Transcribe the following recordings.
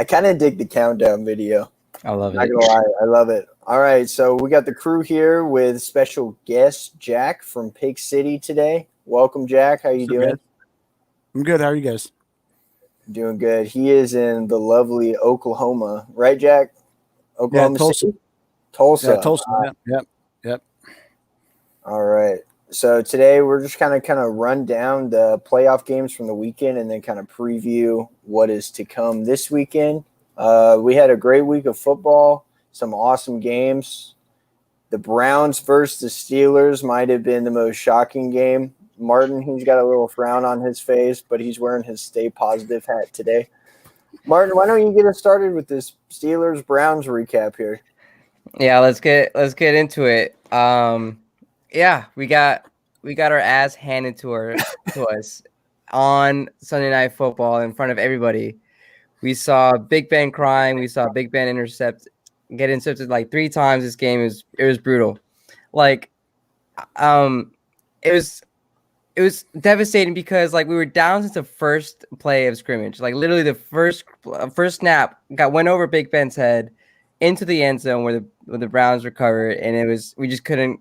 I kind of dig the countdown video. I love Not it. gonna lie, I love it. All right, so we got the crew here with special guest Jack from Pig City today. Welcome, Jack. How you doing? Guys? I'm good. How are you guys? Doing good. He is in the lovely Oklahoma, right, Jack? Oklahoma Tulsa. City? Tulsa. Yeah, Tulsa. Yep. All right. So today we're just kind of run down the playoff games from the weekend and then kind of preview what is to come this weekend. We had a great week of football, some awesome games. The Browns versus the Steelers might have been the most shocking game. Martin, he's got a little frown on his face, but he's wearing his Stay Positive hat today. Martin, why don't you get us started with this Steelers-Browns recap here? Yeah, let's get into it. Yeah, we got our ass handed to us on Sunday Night Football in front of everybody. We saw Big Ben crying. We saw Big Ben get intercepted like 3 times. This game it was brutal. Like, it was devastating because like we were down since the first play of scrimmage. Like literally the first snap went over Big Ben's head into the end zone where the Browns recovered, and we just couldn't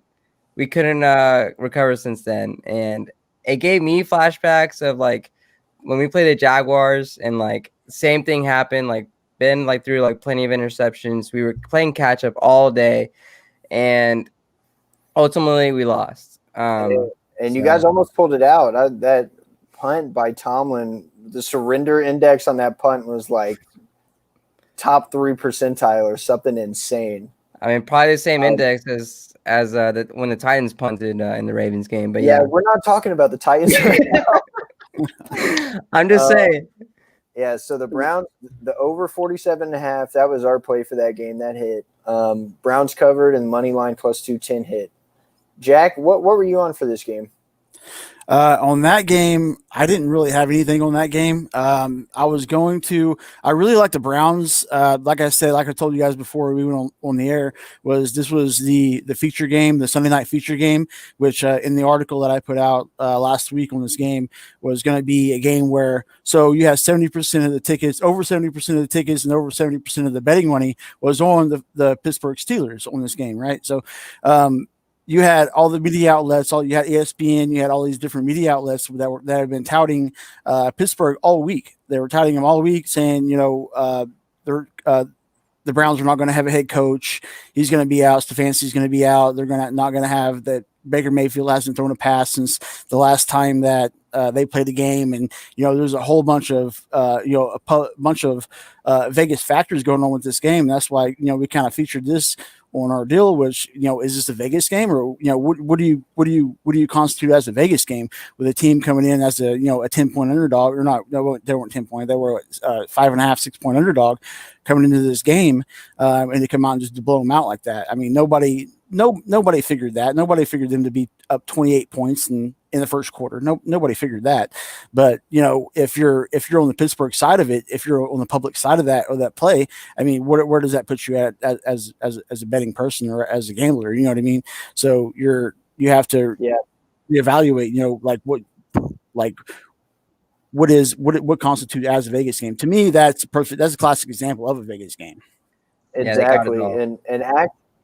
recover since then. And it gave me flashbacks of like when we played the Jaguars, and like same thing happened. Like Ben like threw like plenty of interceptions. We were playing catch up all day, and ultimately we lost. And you guys almost pulled it out. That punt by Tomlin, the surrender index on that punt was like top 3 percentile or something insane. I mean, probably the same index as when the Titans punted in the Ravens game. But yeah, we're not talking about the Titans right now. I'm just saying. Yeah, so the Browns, the over 47.5, that was our play for that game. That hit. Browns covered and money line plus 210 hit. Jack, what were you on for this game? On that game, I didn't really have anything on that game. I really like the Browns. Like I told you guys before we went on the air, this was the feature game, the Sunday night feature game, which in the article that I put out last week on this game was going to be a game where, so you have 70% of the tickets, over 70% of the tickets and over 70% of the betting money was on the Pittsburgh Steelers on this game, right? So, you had all the media outlets, you had ESPN, you had all these different media outlets that have been touting Pittsburgh all week. They were touting them all week, saying, the Browns are not going to have a head coach. He's going to be out. Stefanski's going to be out. They're not going to have that. Baker Mayfield hasn't thrown a pass since the last time that they played the game, and there's a whole bunch of Vegas factors going on with this game. That's why we kind of featured this on our deal, which is this a Vegas game, or what do you constitute as a Vegas game with a team coming in as a 10-point underdog, or not? No, they weren't 10 point. They were 5.5, 6 point underdog coming into this game, and they come out and just blow them out like that. I mean, nobody figured that. Nobody figured them to be up 28 points in the first quarter. Nobody figured that. But if you're on the Pittsburgh side of it, if you're on the public side of that play, I mean, where does that put you at as a betting person or as a gambler? You know what I mean? So you have to reevaluate. What constitutes as a Vegas game. To me, that's perfect. That's a classic example of a Vegas game. Exactly,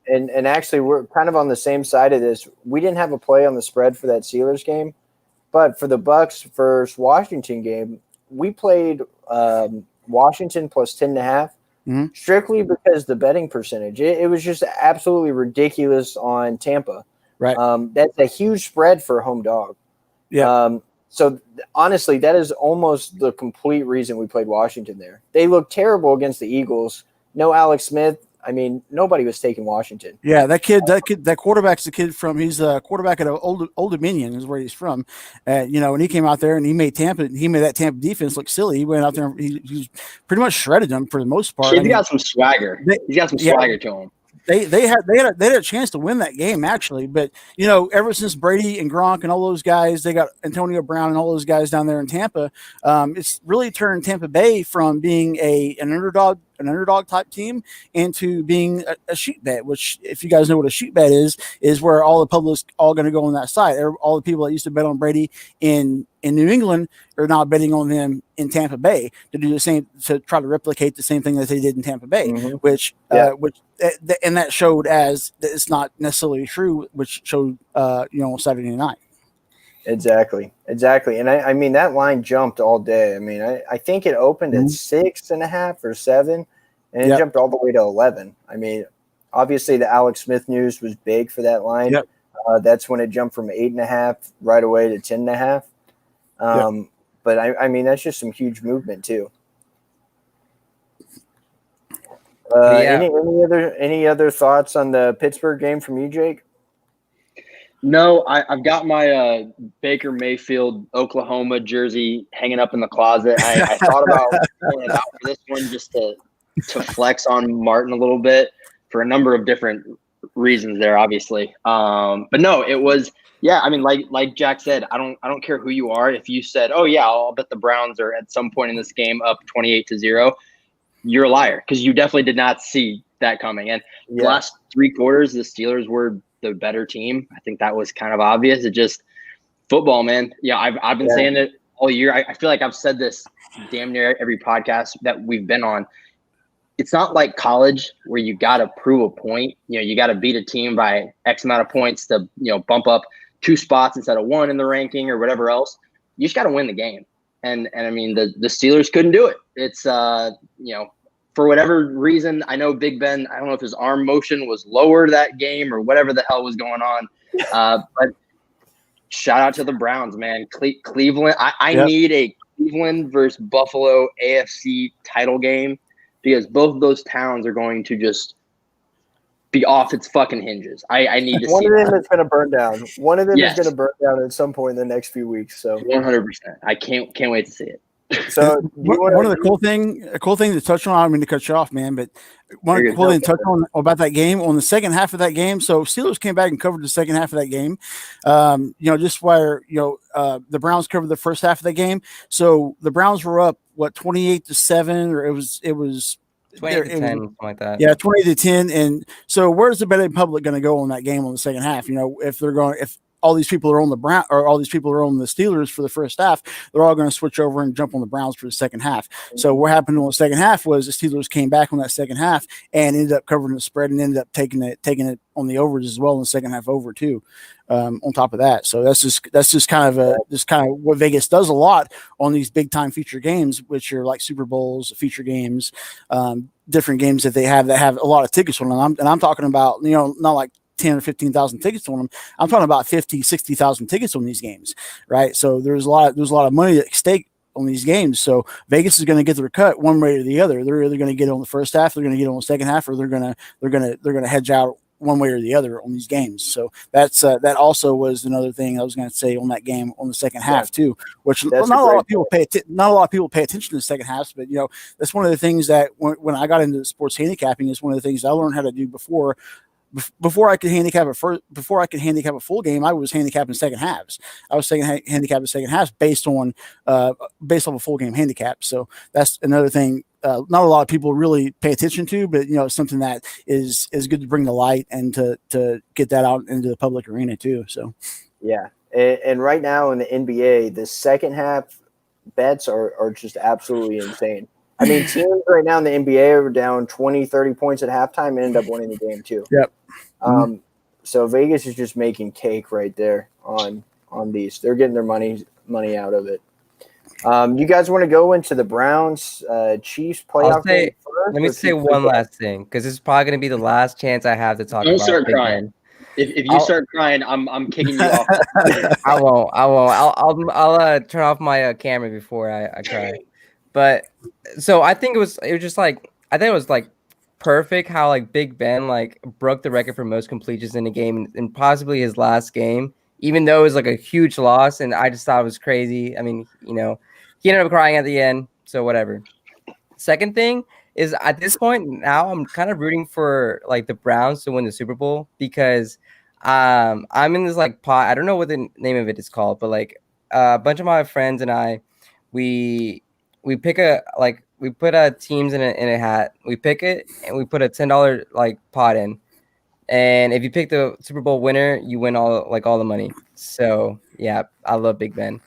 and actually, we're kind of on the same side of this. We didn't have a play on the spread for that Steelers game, but for the Bucks versus Washington game, we played Washington plus 10.5, strictly because the betting percentage. It was just absolutely ridiculous on Tampa. Right. That's a huge spread for a home dog. Yeah. So honestly, that is almost the complete reason we played Washington there. They looked terrible against the Eagles. No Alex Smith. I mean, nobody was taking Washington. Yeah, that quarterback's the kid from. He's a quarterback at Old Dominion is where he's from. And he came out there and he made that Tampa defense look silly. He went out there and he pretty much shredded them for the most part. He's got some swagger. He's got some swagger to him. They had a chance to win that game actually, but ever since Brady and Gronk and all those guys, they got Antonio Brown and all those guys down there in Tampa. It's really turned Tampa Bay from being an underdog type team into being a sheep bet. Which, if you guys know what a sheep bet is where all the public's all going to go on that side. All the people that used to bet on Brady in in New England are now betting on them in Tampa Bay to do the same, to try to replicate the same thing that they did in Tampa Bay, which and that showed as that it's not necessarily true, which showed on Saturday night. Exactly. And I mean, that line jumped all day. I mean, I think it opened at 6.5 or 7, and it jumped all the way to 11. I mean, obviously the Alex Smith news was big for that line. That's when it jumped from 8.5 right away to 10.5. But I mean, that's just some huge movement too. Any other thoughts on the Pittsburgh game from you, Jake? No, I've got my Baker Mayfield Oklahoma jersey hanging up in the closet. I thought about pulling it out for this one just to flex on Martin a little bit for a number of different reasons there, obviously. But no, it was I mean, like Jack said, I don't care who you are. If you said, "Oh yeah, I'll bet the Browns are at some point in this game up 28-0," you're a liar because you definitely did not see that coming. And the last 3 quarters, the Steelers were the better team. I think that was kind of obvious. It just football, man. Yeah, I've been saying it all year. I feel like I've said this damn near every podcast that we've been on. It's not like college where you got to prove a point. You got to beat a team by X amount of points to bump up 2 spots instead of 1 in the ranking or whatever else. You just got to win the game. And I mean, the Steelers couldn't do it. It's for whatever reason, I know Big Ben, I don't know if his arm motion was lower that game or whatever the hell was going on. But shout out to the Browns, man. Cleveland. I need a Cleveland versus Buffalo AFC title game because both of those towns are going to just be off its fucking hinges. I need to see one of them is going to burn down. One of them is going to burn down at some point in the next few weeks. So 100%. I can't wait to see it. So one of the cool thing to touch on, I don't mean to cut you off, man, but one cool thing to touch on about that game on the second half of that game. So Steelers came back and covered the second half of that game. Just where the Browns covered the first half of the game. So the Browns were up 28-7, or it was 20-10, something like that. Yeah, 20-10. And so where's the betting public going to go on that game on the second half? If all these people are on the Brown or all these people are on the Steelers for the first half, they're all going to switch over and jump on the Browns for the second half. So what happened on the second half was the Steelers came back on that second half and ended up covering the spread and ended up taking it on the overs as well in the second half over too. On top of that, so that's just kind of what Vegas does a lot on these big time feature games, which are like Super Bowls, feature games, different games that they have a lot of tickets on them. And I'm talking about not like 10 or 15,000 tickets on them. I'm talking about 50, 60,000 tickets on these games, right? So there's a lot of money at stake on these games. So Vegas is going to get their cut one way or the other. They're either going to get it on the first half, they're going to get it on the second half, or they're going to hedge out one way or the other on these games. So that also was another thing I was going to say on that game on the second half too, which not a lot of people pay attention to the second half, but that's one of the things that when I got into sports handicapping is one of the things I learned how to do before I could handicap a full game. I was handicapping second halves. I was handicapping second halves based off a full game handicap. So that's another thing. Not a lot of people really pay attention to, but it's something that is good to bring to light and to get that out into the public arena too. So yeah, and right now in the NBA, the second half bets are just absolutely insane. I mean, teams right now in the NBA are down 20, 30 points at halftime and end up winning the game too. Yep. So Vegas is just making cake right there on these. They're getting their money out of it. You guys want to go into the Browns Chiefs playoff game first? Let me say one last thing, because this is probably going to be the last chance I have to talk about. Don't start crying. If you start crying, I'm kicking you off. I won't. I'll turn off my camera before I cry. But so I think it was just like, I think it was like perfect how like Big Ben like broke the record for most completions in a game in possibly his last game, even though it was like a huge loss. And I just thought it was crazy. I mean, he ended up crying at the end, so whatever. Second thing is, at this point now, I'm kind of rooting for like the Browns to win the Super Bowl because I'm in this like pot. I don't know what the name of it is called, but like a bunch of my friends and I, we pick we put teams in a hat. We pick it and we put a $10 like pot in. And if you pick the Super Bowl winner, you win all the money. So yeah, I love Big Ben.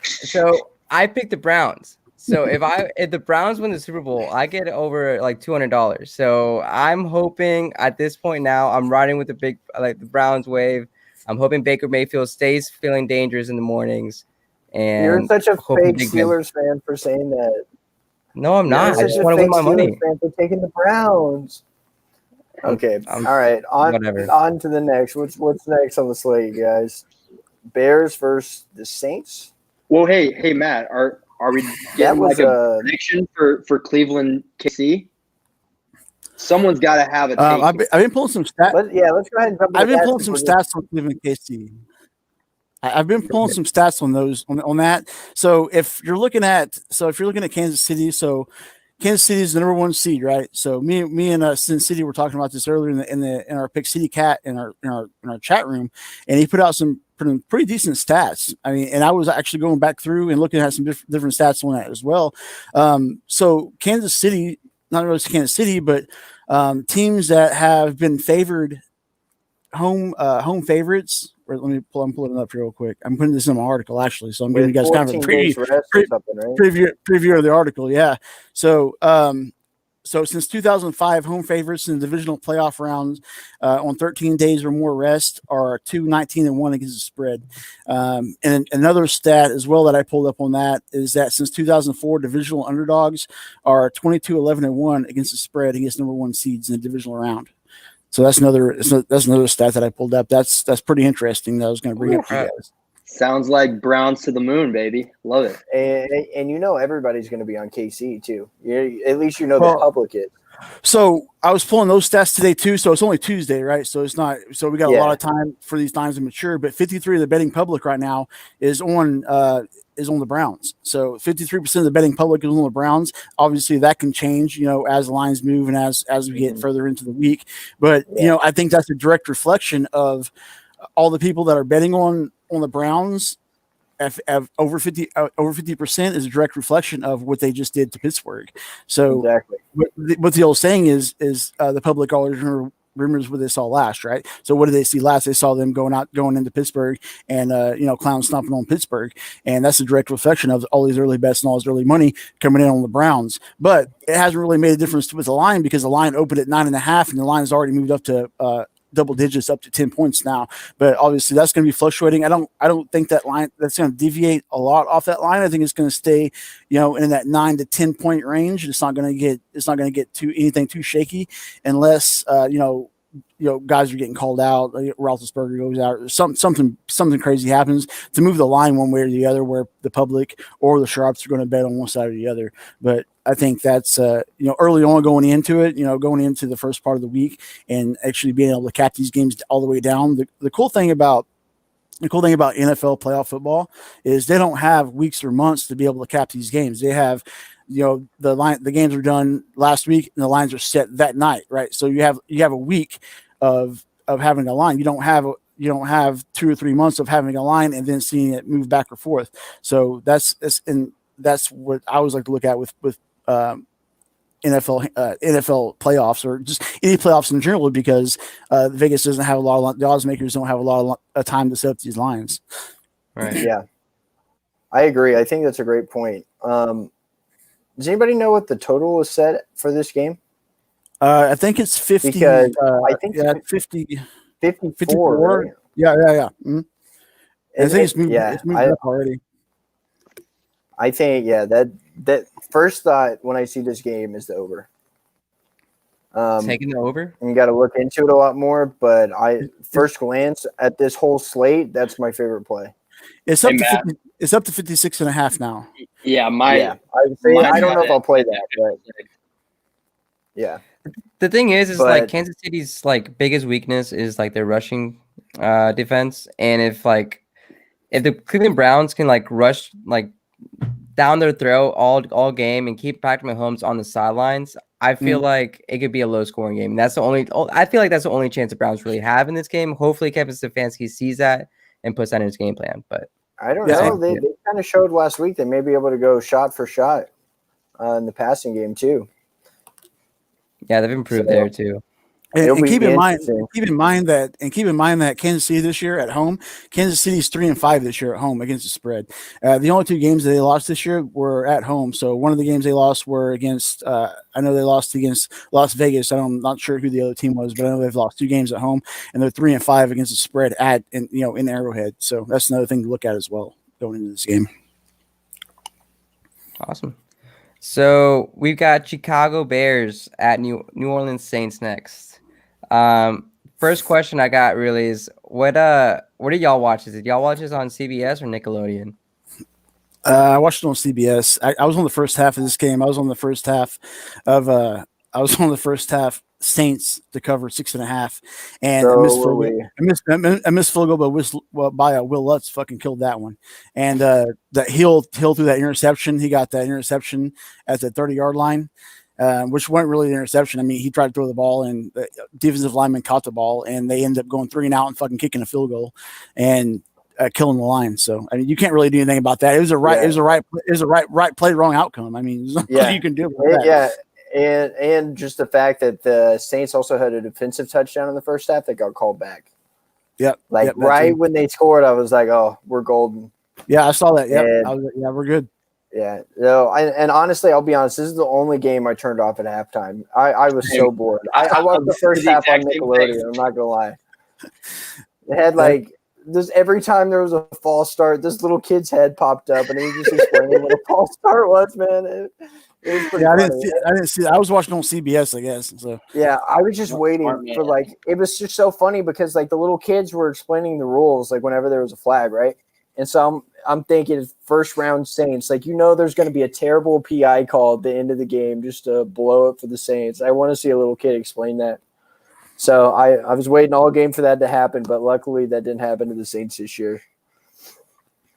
So I picked the Browns. So if the Browns win the Super Bowl, I get over like $200. So I'm hoping at this point now, I'm riding with the Browns wave. I'm hoping Baker Mayfield stays feeling dangerous in the mornings. And You're such a hoping fake Big Ben- Steelers fan for saying that. No, I'm You're not. I such just a want to fake win my Steelers money. fan for taking the Browns. Okay, I'm- all right. whatever. On to the next. What's next on the slate, you guys? Bears versus the Saints. Well, hey, Matt, are we That getting was like a prediction for Cleveland KC? Someone's got to have a take. I've been pulling some stats. let's go ahead and jump into I've been that pulling since some we're stats on Cleveland KC. I've been pulling some stats on those on that. So if you're looking at Kansas City, so Kansas City is the number 1 seed, right? So me and Sin City were talking about this earlier in our Pick City Cat in our chat room, and he put out some pretty decent stats. I mean, and I was actually going back through and looking at some different stats on that as well. So Kansas City, not really Kansas City, but teams that have been favored home favorites. I'm pulling it up here real quick. I'm putting this in my article actually, so I'm giving you guys kind of a 14 days rest or something, right? preview of the article. Yeah. So so since 2005, home favorites in the divisional playoff rounds on 13 days or more rest are 2-19-1 against the spread. And another stat as well that I pulled up on that is that since 2004, divisional underdogs are 22-11-1 against the spread against number 1 seeds in the divisional round. So that's another stat that I pulled up. That's pretty interesting that I was going to bring up to you guys. Sounds like Browns to the moon, baby. Love it. And everybody's going to be on KC too. At least the public is. So I was pulling those stats today too. So it's only Tuesday, right? So it's not. So we got a lot of time for these lines to mature. But 53 of the betting public right now is on the Browns. So 53% of the betting public is on the Browns. Obviously, that can change, as the lines move and as we get further into the week. But I think that's a direct reflection of all the people that are betting on the Browns. Over 50% is a direct reflection of what they just did to Pittsburgh. So exactly what the old saying is the public always remembers what they saw last, right? So what did they see last? They saw them going into Pittsburgh and clown stomping on Pittsburgh, and that's a direct reflection of all these early bets and all this early money coming in on the Browns. But it hasn't really made a difference with the line because the line opened at 9.5, and the line has already moved up to double digits, up to 10 points now. But obviously that's going to be fluctuating. I don't think that line that's going to deviate a lot off that line. I think it's going to stay, in that 9 to 10 point range. It's not going to get to anything too shaky unless guys are getting called out. Roethlisberger goes out. Something crazy happens to move the line one way or the other, where the public or the sharps are going to bet on one side or the other. But I think that's early on going into it, going into the first part of the week and actually being able to cap these games all the way down. The cool thing about NFL playoff football is they don't have weeks or months to be able to cap these games. They have, the games are done last week and the lines are set that night, right? So you have a week of having a line. You don't have 2 or 3 months of having a line and then seeing it move back or forth. So that's what I always like to look at with NFL playoffs or just any playoffs in general, because Vegas doesn't have the odds makers don't have a lot of time to set up these lines. Right. Yeah, I agree. I think that's a great point. Does anybody know what the total is set for this game? I think it's 50. Because I think 50, 54. Right? Yeah. Mm-hmm. I think it's moved up already. I think that first thought when I see this game is the over. Taking the over? And you got to look into it a lot more, but first glance at this whole slate, that's my favorite play. It's up to 50, it's up to 56.5 now. Yeah, I don't know if I'll play that, but yeah. The thing is like Kansas City's like biggest weakness is like their rushing defense, and if the Cleveland Browns can like rush like down their throat all game and keep Patrick Mahomes on the sidelines, I feel like it could be a low scoring game. And that's I feel like that's the only chance the Browns really have in this game. Hopefully Kevin Stefanski sees that and puts that in his game plan. But I don't know. They kind of showed last week they may be able to go shot for shot in the passing game too. Yeah, they've improved there too. It'll And be keep in interesting. mind that Kansas City this year at home, Kansas City's 3-5 this year at home against the spread. The only two games that they lost this year were at home. So one of the games they lost were against. I know they lost against Las Vegas. I'm not sure who the other team was, but I know they've lost 2 games at home, and they're 3-5 against the spread in Arrowhead. So that's another thing to look at as well going into this game. Awesome. So we've got Chicago Bears at New Orleans Saints next. First question I got really is what did y'all watch? Did y'all watch this on CBS or Nickelodeon? I watched it on CBS. I was on the first half of this game. I was on the first half Saints to cover 6.5, and So I missed field were goal. we. I missed field goal, by Will Lutz fucking killed that one. And that Hill threw that interception. He got that interception at the 30-yard line. Which wasn't really an interception. I mean, he tried to throw the ball, and the defensive lineman caught the ball, and they ended up going 3 and out and fucking kicking a field goal and killing the line. So I mean, you can't really do anything about that. It was a right play, wrong outcome. I mean, there's nothing you can do about that. Yeah, and just the fact that the Saints also had a defensive touchdown in the first half that got called back. Yep. Right when they scored, I was like, "Oh, we're golden." Yeah, I saw that. Yep. And, We're good. Yeah, no, and honestly, I'll be honest. This is the only game I turned off at halftime. I was so bored. I watched the first half on Nickelodeon. I'm not gonna lie. It had this every time there was a false start, this little kid's head popped up, and he was just explaining what a false start was. Man, it was pretty. Yeah, I funny. didn't see. I was watching on CBS, I guess. So Yeah, I was just waiting for it was just so funny because the little kids were explaining the rules whenever there was a flag, right? And so I'm thinking first round Saints, there's going to be a terrible PI call at the end of the game just to blow it for the Saints. I want to see a little kid explain that. So I was waiting all game for that to happen, but luckily that didn't happen to the Saints this year.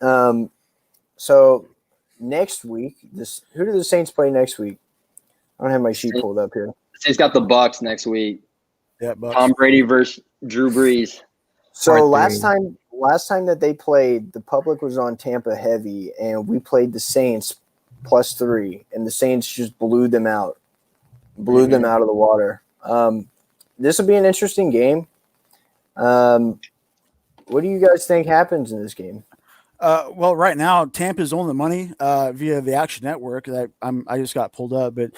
So next week, who do the Saints play next week? I don't have my sheet pulled up here. Saints got the Bucks next week. yeah, Bucks. Tom Brady versus Drew Brees. So last time that they played, the public was on Tampa heavy, and we played the Saints +3, and the Saints just blew them out of the water. This will be an interesting game. What do you guys think happens in this game? Well, right now Tampa's on the money via the Action Network. That I just got pulled up, but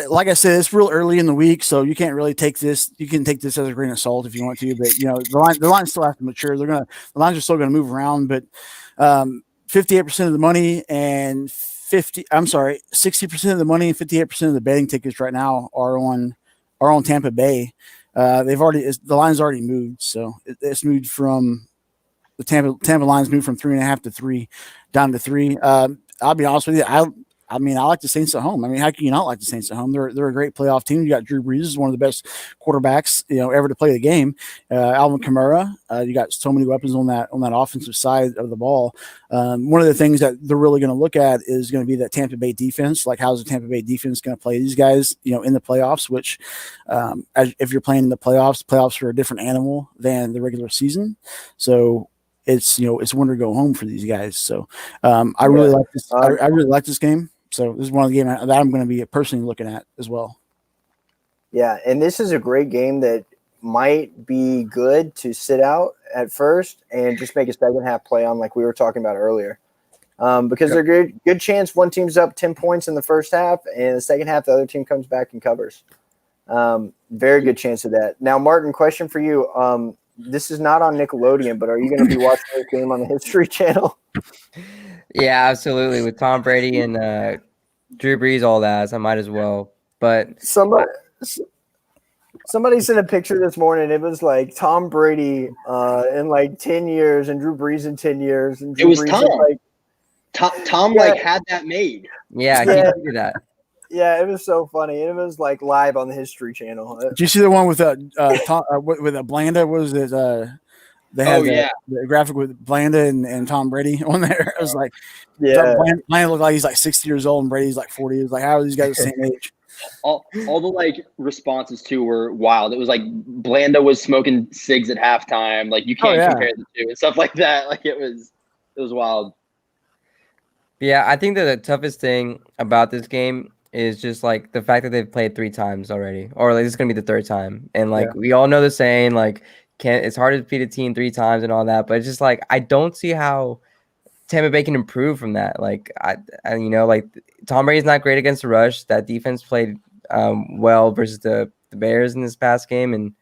like I said, it's real early in the week, so you can't really take this. You can take this as a grain of salt if you want to, but the line still has to mature. The lines are still going to move around, but 58% of the money and 60% of the money and 58% of the betting tickets right now are on Tampa Bay. The line's already moved, so it's moved from. The Tampa lines moved from 3.5 to 3 down to 3. I'll be honest with you. I like the Saints at home. I mean, how can you not like the Saints at home? They're a great playoff team. You got Drew Brees, is one of the best quarterbacks ever to play the game. Alvin Kamara. You got so many weapons on that offensive side of the ball. One of the things that they're really going to look at is going to be that Tampa Bay defense. Like, how's the Tampa Bay defense going to play these guys? In the playoffs. Which, if you're playing in the playoffs are a different animal than the regular season. So. It's win or go home for these guys. So I really like this. I really like this game. So this is one of the games that I'm going to be personally looking at as well. Yeah, and this is a great game that might be good to sit out at first and just make a second half play on, like we were talking about earlier, because there's a good chance one team's up 10 points in the first half, and the second half the other team comes back and covers. Very good chance of that. Now, Martin, question for you. This is not on Nickelodeon, but are you going to be watching this game on the History Channel? Yeah, absolutely. With Tom Brady and Drew Brees, all that, so I might as well. But somebody sent a picture this morning. It was like Tom Brady in 10 years and Drew Brees in 10 years. And Drew It was Brees Tom had that made. Yeah, he did do that. Yeah, it was so funny. It was live on the History Channel. Did you see the one with with Blanda? Was it? They had the graphic with Blanda and Tom Brady on there. I was like, Blanda looked like he's 60 years old and Brady's 40. It was like, how are these guys the same age? All the responses too were wild. It was like Blanda was smoking cigs at halftime. You can't compare the two and stuff like that. It was wild. Yeah, I think that the toughest thing about this game is just like the fact that they've played 3 times already, or like this is gonna be the third time. And like Yeah. we all know the saying, like it's hard to beat a team 3 times and all that, but it's just like I don't see how Tampa Bay can improve from that. Like I like Tom Brady's not great against the rush. That defense played well versus the Bears in this past game, and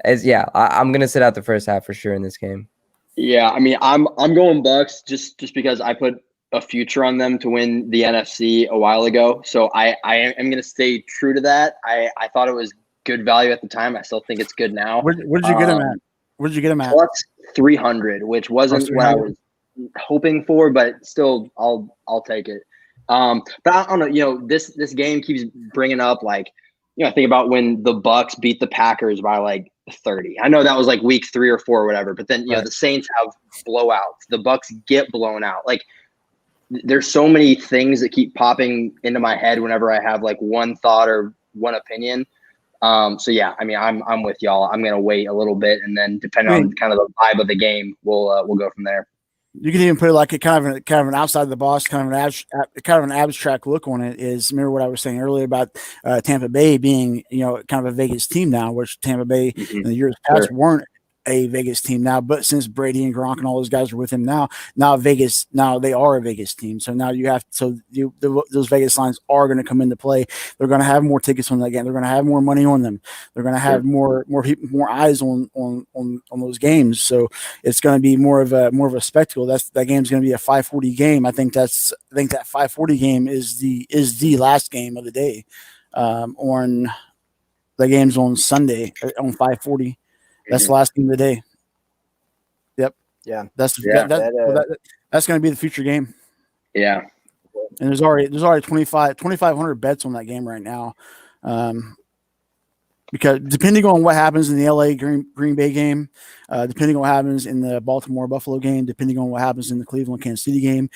I'm gonna sit out the first half for sure in this game. Yeah, I mean, I'm going Bucks just because I put a future on them to win the NFC a while ago. So I am going to stay true to that. I thought it was good value at the time. I still think it's good now. Where did you get him at? Where did you get him at? Plus 300, which wasn't what I was hoping for, but still, I'll take it. But I don't know. This game keeps bringing up like, I think about when the Bucks beat the Packers by like 30. I know that was like week 3 or 4 or whatever, but then the Saints have blowouts. The Bucks get blown out. Like there's so many things that keep popping into my head whenever I have like one thought or one opinion. So yeah, I mean, I'm with y'all. I'm gonna wait a little bit, and then depending on kind of the vibe of the game, we'll go from there. You can even put it like a kind of an outside the box, kind of an abstract look on it. Is remember what I was saying earlier about Tampa Bay being kind of a Vegas team now, which Tampa Bay in the years past weren't a Vegas team now, but since Brady and Gronk and all those guys are with him now they are a Vegas team. So now those Vegas lines are going to come into play. They're going to have more tickets on that game. They're going to have more money on them. They're going to have more people, more eyes on those games. So it's going to be more of a spectacle. That game's going to be a 5:40 game. I think that 5:40 game is the last game of the day. On the game's on Sunday on 5:40. That's the last game of the day. Yep. Yeah. That's going to be the future game. Yeah. And there's already 2,500 bets on that game right now. Because depending on what happens in the LA Green Bay game, depending on what happens in the Baltimore Buffalo game, depending on what happens in the Cleveland Kansas City game,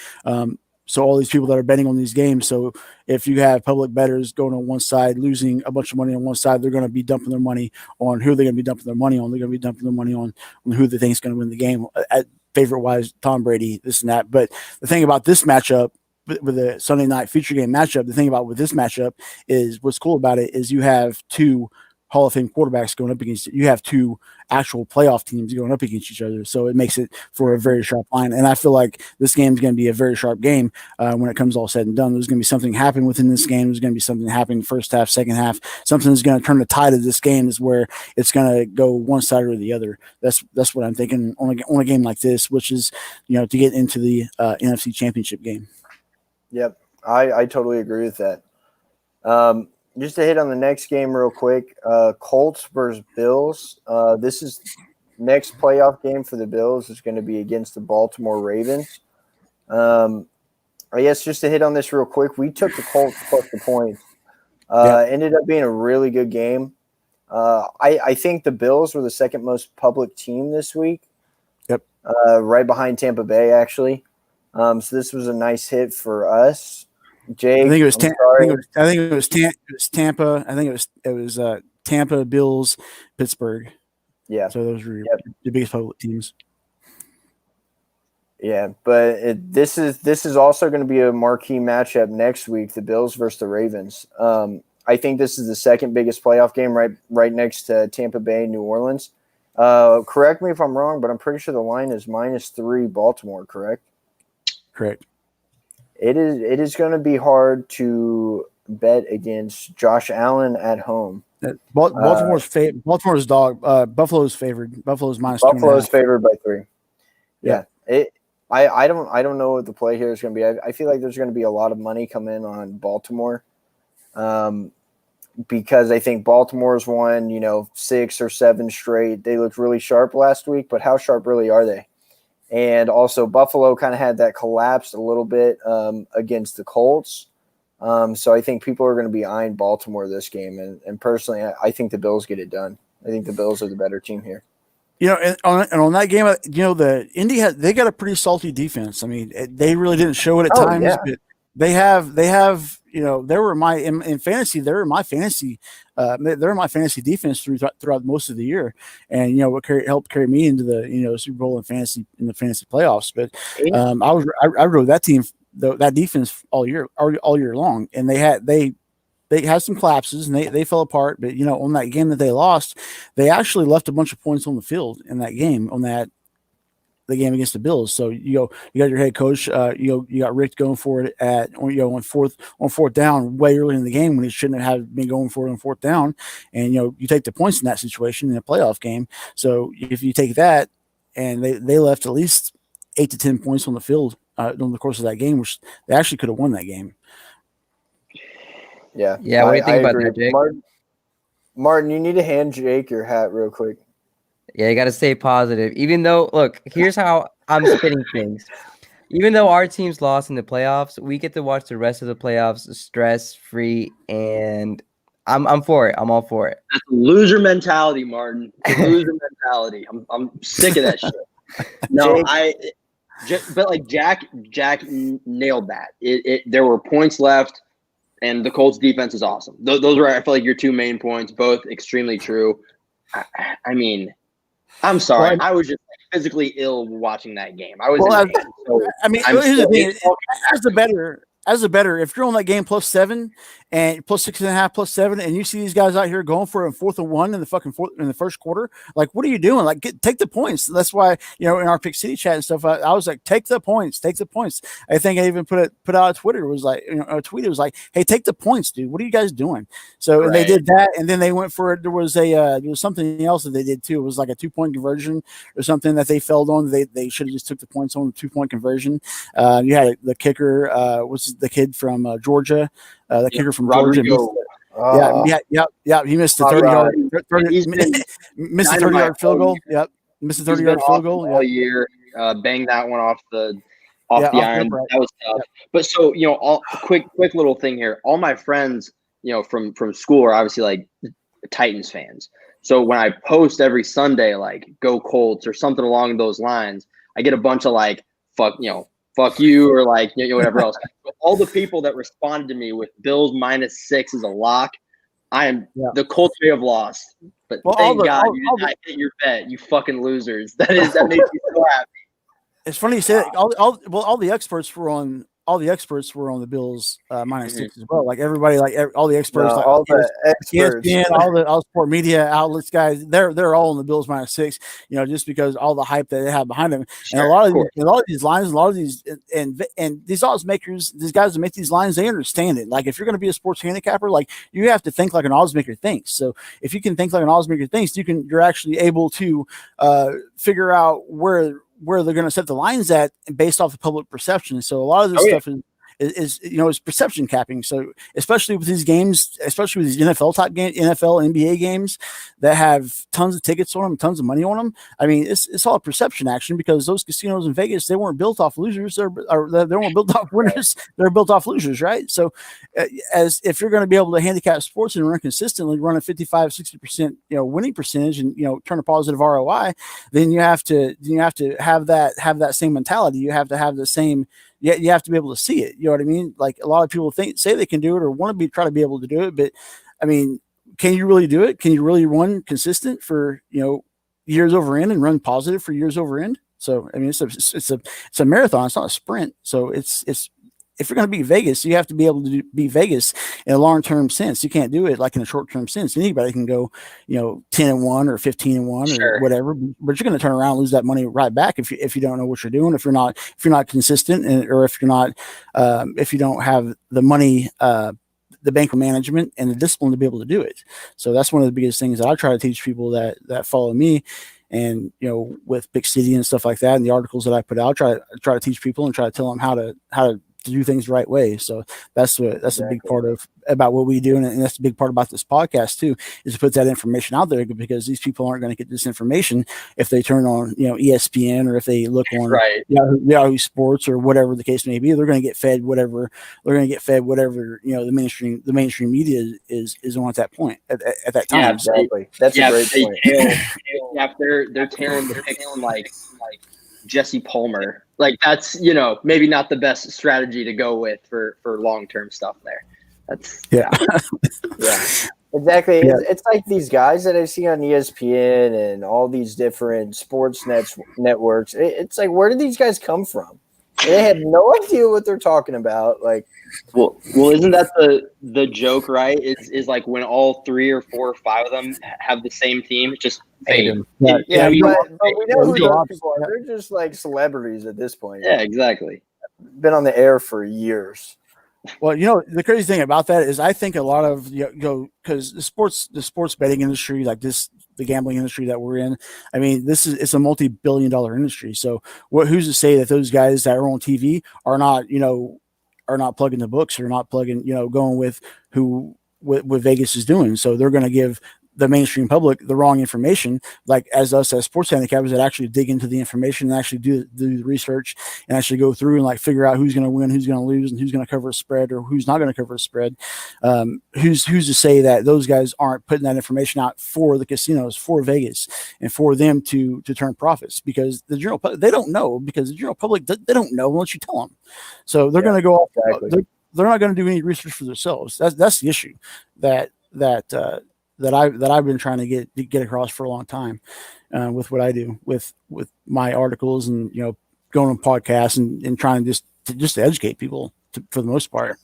so all these people that are betting on these games. So if you have public bettors going on one side, losing a bunch of money on one side, they're going to be dumping their money on who they're going to be dumping their money on. They're going to be dumping their money on who they think is going to win the game. At favorite wise, Tom Brady, this and that. But the thing about this matchup with the Sunday night feature game matchup, the thing about with this matchup is what's cool about it is you have 2 Hall of Fame quarterbacks going up against it. You have 2 actual playoff teams going up against each other. So it makes it for a very sharp line. And I feel like this game is going to be a very sharp game when it comes all said and done. There's going to be something happen within this game. There's going to be something happening first half, second half. Something's going to turn the tide of this game is where it's going to go one side or the other. That's what I'm thinking on a game like this, which is, to get into the NFC Championship game. Yep. I totally agree with that. Just to hit on the next game real quick, Colts versus Bills. This is next playoff game for the Bills is going to be against the Baltimore Ravens. I guess just to hit on this real quick, we took the Colts plus the points. Ended up being a really good game. I think the Bills were the second most public team this week. Yep. Right behind Tampa Bay, actually. So this was a nice hit for us. Jake, I think it was Tampa. I think it was Tampa, Bills, Pittsburgh. Yeah. So those were the biggest public teams. Yeah, but this is also going to be a marquee matchup next week: the Bills versus the Ravens. I think this is the second biggest playoff game, right next to Tampa Bay, New Orleans. Correct me if I'm wrong, but I'm pretty sure the line is -3 Baltimore. Correct. Correct. It is going to be hard to bet against Josh Allen at home. Baltimore's dog. Buffalo's favored. Buffalo's -2.5. Buffalo's favored by 3. Yeah. I don't know what the play here is going to be. I feel like there's going to be a lot of money come in on Baltimore, because I think Baltimore's won 6 or 7 straight. They looked really sharp last week, but how sharp really are they? And also Buffalo kind of had that collapse a little bit against the Colts. So I think people are going to be eyeing Baltimore this game. And personally, I think the Bills get it done. I think the Bills are the better team here. And on that game, the Indy they got a pretty salty defense. I mean, they really didn't show it at times, but they have they were in fantasy. They're my fantasy. They're my fantasy defense throughout most of the year, and what helped carry me into the Super Bowl and the fantasy playoffs. But I rode that team that defense all year long, and they had some collapses and they fell apart. But on that game that they lost, they actually left a bunch of points on the field in that game the game against the Bills. So you got your head coach, you got Rick going for it on fourth down way early in the game when he shouldn't have been going for it on fourth down, and you take the points in that situation in a playoff game. So if you take that, and they left at least 8 to 10 points on the field during the course of that game, which they actually could have won that game. Yeah. Yeah. What do you think about that, Jake? Martin, you need to hand Jake your hat real quick. Yeah, you got to stay positive. Even though, look, here's how I'm spinning things. Even though our team's lost in the playoffs, we get to watch the rest of the playoffs stress-free, and I'm for it. I'm all for it. That's loser mentality, Martin. Loser mentality. I'm sick of that shit. No, but like Jack nailed that. There were points left, and the Colts defense is awesome. Those were, I feel like, your two main points, both extremely true. I mean, I'm sorry. I was just physically ill watching that game. I was. Here's the thing. As a better, if you're on that game +7 and +6.5, +7, and you see these guys out here going for it in 4th and 1 in the first quarter, like, what are you doing? Like, take the points. That's why, in our Pick City chat and stuff, I was like, take the points. I think I even put out on Twitter, was like, a tweet. It was like, hey, take the points, dude. What are you guys doing? So and they did that, and then they went for it. There was something else that they did too. It was like a 2-point conversion or something that they failed on. They should have just took the points on the 2-point conversion. You had the kicker, was the kid from Georgia, the kicker from Georgia. He missed the 30-yard missed the 30-yard field goal. Yep, missed the 30-yard field goal all year. Banged that one off the iron. Right. That was tough. Yep. But so all quick little thing here. All my friends, from school are obviously like Titans fans. So when I post every Sunday like "Go Colts" or something along those lines, I get a bunch of like fuck you, or like whatever else. But all the people that responded to me with Bills -6 is a lock. The Colts may have lost, but thank God you did not hit your bet, you fucking losers. That makes me so happy. It's funny you say that. All the experts were on the Bills -6 as well. Like everybody, all the experts, all the experts, ESPN, all sport media outlets, guys, they're all on the Bills -6. Just because all the hype that they have behind them, and a lot of these lines, and these odds makers, these guys that make these lines, they understand it. Like if you're going to be a sports handicapper, like you have to think like an odds maker thinks. So if you can think like an odds maker thinks, you're actually able to figure out where they're going to set the lines at based off the public perception. So a lot of this stuff is perception capping. So especially with these games, especially with these NFL type games, NFL, NBA games that have tons of tickets on them, tons of money on them. I mean, it's all a perception action, because those casinos in Vegas, they weren't built off losers. They weren't built off winners. They're built off losers, right? So as if you're going to be able to handicap sports and run consistently, run a 55-60% winning percentage, and turn a positive ROI, then you have to have that same mentality. You have to have the same. You have to be able to see it. You know what I mean? Like a lot of people say they can do it or want to try to be able to do it, but I mean, can you really do it? Can you really run consistent for years over end and run positive for years over end? So I mean, it's a marathon. It's not a sprint. So it's if you're going to be Vegas, you have to be able to be Vegas in a long-term sense. You can't do it like in a short-term sense. Anybody can go, 10-1 or 15-1 or whatever, but you're going to turn around and lose that money right back if you don't know what you're doing, if you're not consistent, or if you don't have the money, the bank management and the discipline to be able to do it. So that's one of the biggest things that I try to teach people that follow me. And with Big City and stuff like that, and the articles that I put out, try to teach people and try to tell them how to do things the right way. So that's a big part about what we do, and that's a big part about this podcast too, is to put that information out there, because these people aren't going to get this information if they turn on ESPN, or if they look on Yahoo Sports or whatever the case may be. They're going to get fed whatever the mainstream media is on at that point at that time. Yeah, exactly. That's a great point. They're tailing the pick on like Jesse Palmer. Like that's maybe not the best strategy to go with for long-term stuff there. That's yeah exactly. Yeah. It's like these guys that I see on ESPN and all these different sports networks. It's like, where do these guys come from? They have no idea what they're talking about. Like, Well, isn't that the joke, right? Is like when all 3 or 4 or 5 of them have the same team, it's just fade. Yeah, yeah, we but we know who we go those opposite, people are. yeah. They're just like celebrities at this point. Yeah, exactly. Been on the air for years. Well, the crazy thing about that is I think a lot of because the sports betting industry, like this, the gambling industry that we're in, I mean, it's a multi-billion-dollar industry. So who's to say that those guys that are on TV are not plugging the books or not plugging, going with what Vegas is doing. So they're going to give the mainstream public the wrong information, like as us as sports handicappers that actually dig into the information and actually do the research and actually go through and like figure out who's going to win, who's going to lose, and who's going to cover a spread or who's not going to cover a spread. Who's to say that those guys aren't putting that information out for the casinos, for Vegas, and for them to turn profits? Because the general public, they don't know, because the general public, they don't know unless you tell them. So they're going to go off. Exactly. They're not going to do any research for themselves. That's the issue that I've been trying to get across for a long time with what I do with my articles and going on podcasts and trying just to educate people for the most part.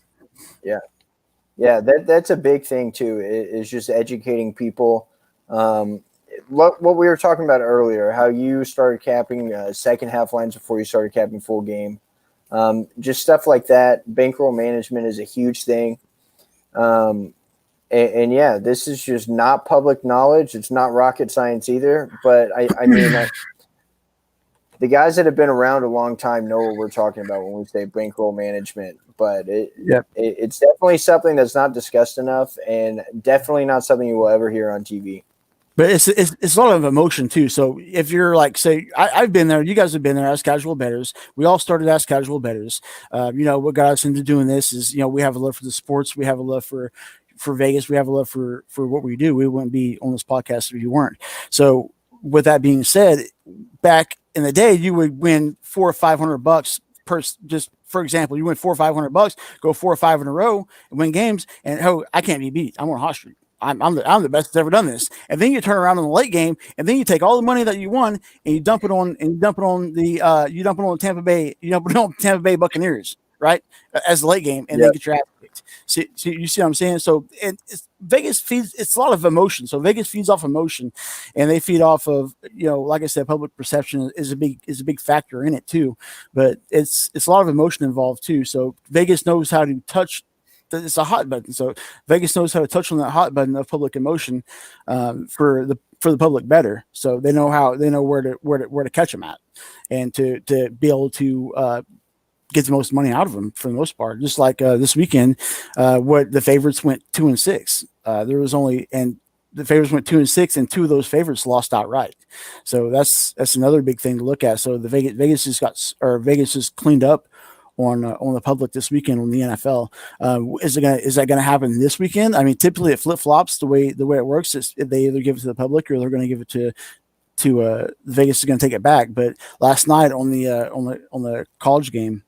Yeah, that's a big thing too. Is just educating people. What we were talking about earlier, how you started capping second half lines before you started capping full game. Just stuff like that. Bankroll management is a huge thing. And yeah, this is just not public knowledge. It's not rocket science either. But I mean, the guys that have been around a long time know what we're talking about when we say bankroll management. But it's definitely something that's not discussed enough, and definitely not something you will ever hear on TV. But it's a lot of emotion too. So if you're like, say, I've been there, you guys have been there as casual bettors. We all started as casual bettors. What got us into doing this is, we have a love for the sports. We have a love for Vegas. We have a love for what we do. We wouldn't be on this podcast if you weren't. So with that being said, back in the day, you would win $400 or $500 per, just for example, you win $400 or $500, go 4 or 5 in a row and win games. And I can't be beat. I'm on Hot Street. I'm the best that's ever done this. And then you turn around in the late game, and then you take all the money that you won and you dump it on the Tampa Bay Buccaneers, right? As the late game, and then get your ass kicked. See, you see what I'm saying? So Vegas feeds. It's a lot of emotion. So Vegas feeds off emotion, and they feed off of, like I said, public perception is a big factor in it too. But it's a lot of emotion involved too. So Vegas knows how to touch. It's a hot button. So Vegas knows how to touch on that hot button of public emotion for the public better. So they know where to catch them at, and to be able to get the most money out of them for the most part. Just like this weekend, what the favorites went 2-6. The favorites went 2-6, and 2 of those favorites lost outright. So that's another big thing to look at. So the Vegas just cleaned up on the public this weekend on the NFL. Is that gonna happen this weekend? I mean, typically it flip flops the way it works. They either give it to the public or they're going to give it to Vegas is going to take it back. But last night on the college game,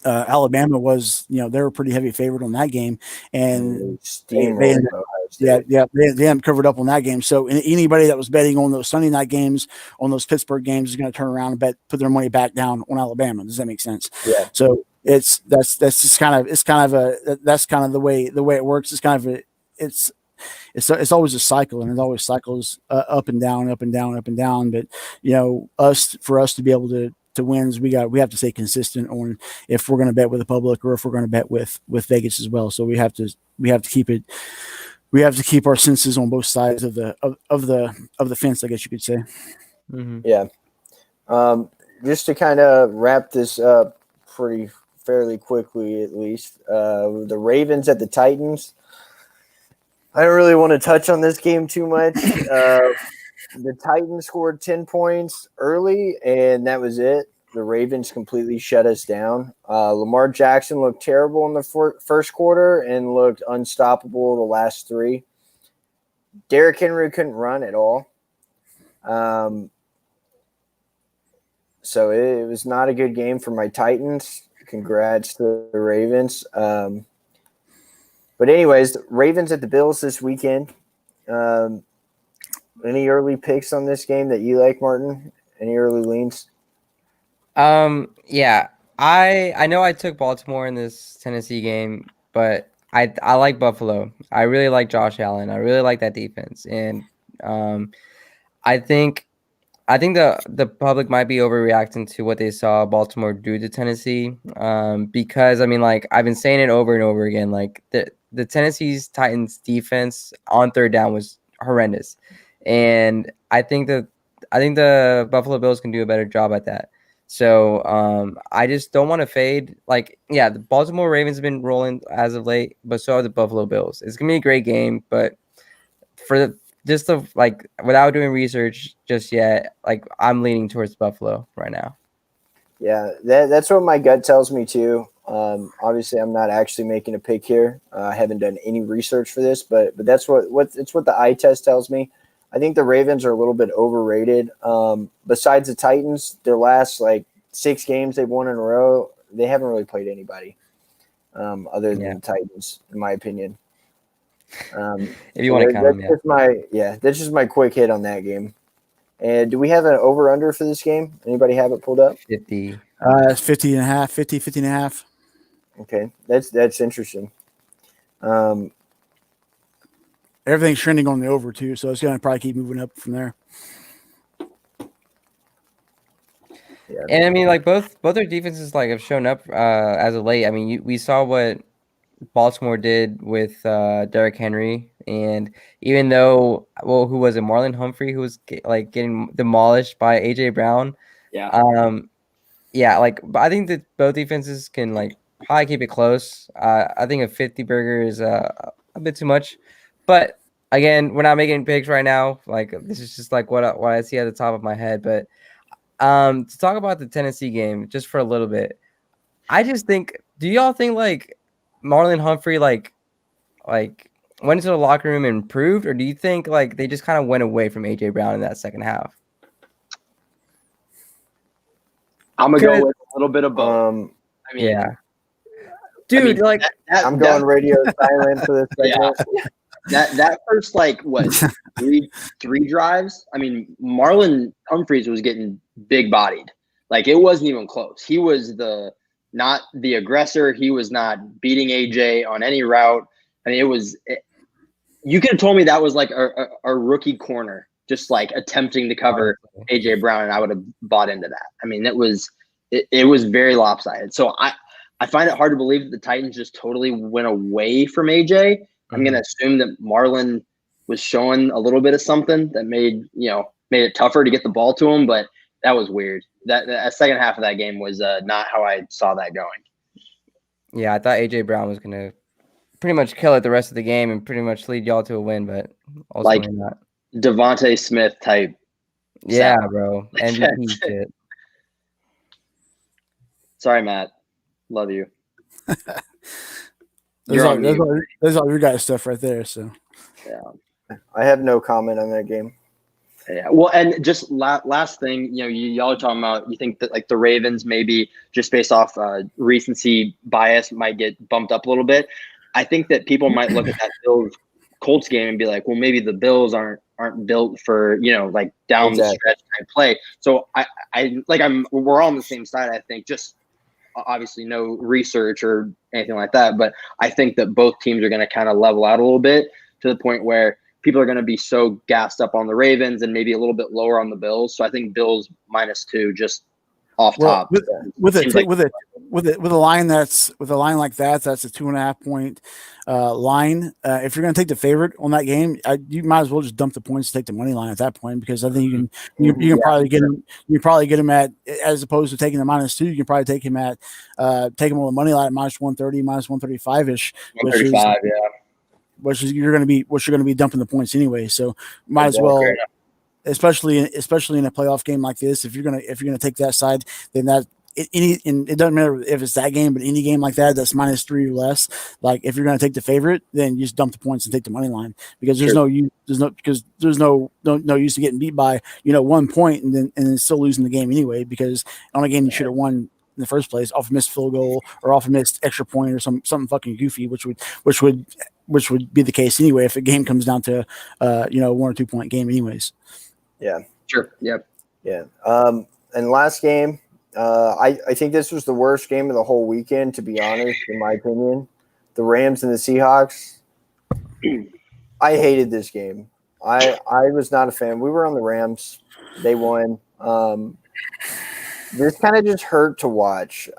Alabama was, they were a pretty heavy favorite on that game, and they hadn't covered up on that game. So anybody that was betting on those Sunday night games, on those Pittsburgh games, is going to turn around and put their money back down on Alabama. Does that make sense? Yeah. So that's kind of the way it works. It's always a cycle, and it always cycles up and down, up and down, up and down. But for us to be able to wins, we have to stay consistent on if we're going to bet with the public or if we're going to bet with Vegas as well. So we have to keep it. We have to keep our senses on both sides of the fence, I guess you could say. Mm-hmm. Yeah. Just to kind of wrap this up fairly quickly, at least, the Ravens at the Titans. I don't really want to touch on this game too much. The Titans scored 10 points early, and that was it. The Ravens completely shut us down. Lamar Jackson looked terrible in the first quarter and looked unstoppable the last 3. Derrick Henry couldn't run at all. So it was not a good game for my Titans. Congrats to the Ravens. But anyways, Ravens at the Bills this weekend. Any early picks on this game that you like, Martin? Any early leans? Yeah. I know I took Baltimore in this Tennessee game, but I like Buffalo. I really like Josh Allen. I really like that defense, and um, I think the public might be overreacting to what they saw Baltimore do to Tennessee. Because I mean, like I've been saying it over and over again, like the Tennessee's Titans defense on third down was horrendous, and I think the Buffalo Bills can do a better job at that. So I just don't want to fade. Like, yeah, the Baltimore Ravens have been rolling as of late, but so are the Buffalo Bills. It's gonna be a great game, but for the just the like without doing research just yet, like I'm leaning towards Buffalo right now. Yeah, that's what my gut tells me too. Obviously, I'm not actually making a pick here. I haven't done any research for this, but that's what it's what the eye test tells me. I think the Ravens are a little bit overrated. Besides the Titans, their last like 6 games they've won in a row, they haven't really played anybody other than the Titans, in my opinion. If you want to count them, that's just my quick hit on that game. And do we have an over under for this game? Anybody have it pulled up? 50. It's 50 and a half. Okay, that's interesting. Everything's trending on the over too, so it's going to probably keep moving up from there. Yeah. And I mean, like both their defenses like have shown up as of late. I mean, we saw what Baltimore did with Derrick Henry, and even though, who was it? Marlon Humphrey, who was getting demolished by AJ Brown. Yeah. Yeah. Like, but I think that both defenses can like probably keep it close. I think a 50 burger is a bit too much, but again, we're not making picks right now. Like, this is just like what I see at the top of my head. But to talk about the Tennessee game just for a little bit, I just think, do y'all think like Marlon Humphrey like went into the locker room and improved, or do you think like they just kind of went away from AJ Brown in that second half? I'm gonna go with a little bit of both. I mean, yeah, dude, I'm going radio silent for this segment. That first like what three drives. I mean, Marlon Humphreys was getting big bodied. Like, it wasn't even close. He was not the aggressor. He was not beating AJ on any route. I mean, you could have told me that was like a rookie corner, just like attempting to cover AJ Brown, and I would have bought into that. I mean, it was very lopsided. So I find it hard to believe that the Titans just totally went away from AJ. I'm going to assume that Marlon was showing a little bit of something that made it tougher to get the ball to him, but that was weird. That second half of that game was not how I saw that going. Yeah, I thought AJ Brown was going to pretty much kill it the rest of the game and pretty much lead y'all to a win, but ultimately not. Devontae Smith type. Yeah, bro. MVP shit. Sorry, Matt. Love you. There's all your guys' stuff right there. So, yeah, I have no comment on that game. Yeah, well, and just last thing, y'all are talking about. You think that like the Ravens maybe just based off recency bias might get bumped up a little bit. I think that people might look at that Bills Colts game and be like, well, maybe the Bills aren't built for like down the stretch type play. So we're all on the same side. I think just. Obviously no research or anything like that, but I think that both teams are going to kind of level out a little bit to the point where people are going to be so gassed up on the Ravens and maybe a little bit lower on the Bills. So I think Bills -2 just off top. With a line like that, that's a 2.5 point line. If you're going to take the favorite on that game, you might as well just dump the points to take the money line at that point, because I think you can probably get him. You probably get him at, as opposed to taking the -2, you can probably take him on the money line at -130, -135 ish. 135, which you're going to be dumping the points anyway. So might as well. Especially in a playoff game like this, if you're gonna take that side, then it doesn't matter if it's that game, but any game like that's -3 or less. Like, if you're gonna take the favorite, then you just dump the points and take the money line, because there's no use to getting beat by 1 point and then still losing the game anyway, because on a game you should have won in the first place off a missed field goal or off a missed extra point or something fucking goofy, which would be the case anyway if a game comes down to 1 or 2 point game anyways. Yeah. Sure. Yep. Yeah. And last game, I think this was the worst game of the whole weekend, to be honest, in my opinion. The Rams and the Seahawks. I hated this game. I was not a fan. We were on the Rams. They won. This kind of just hurt to watch.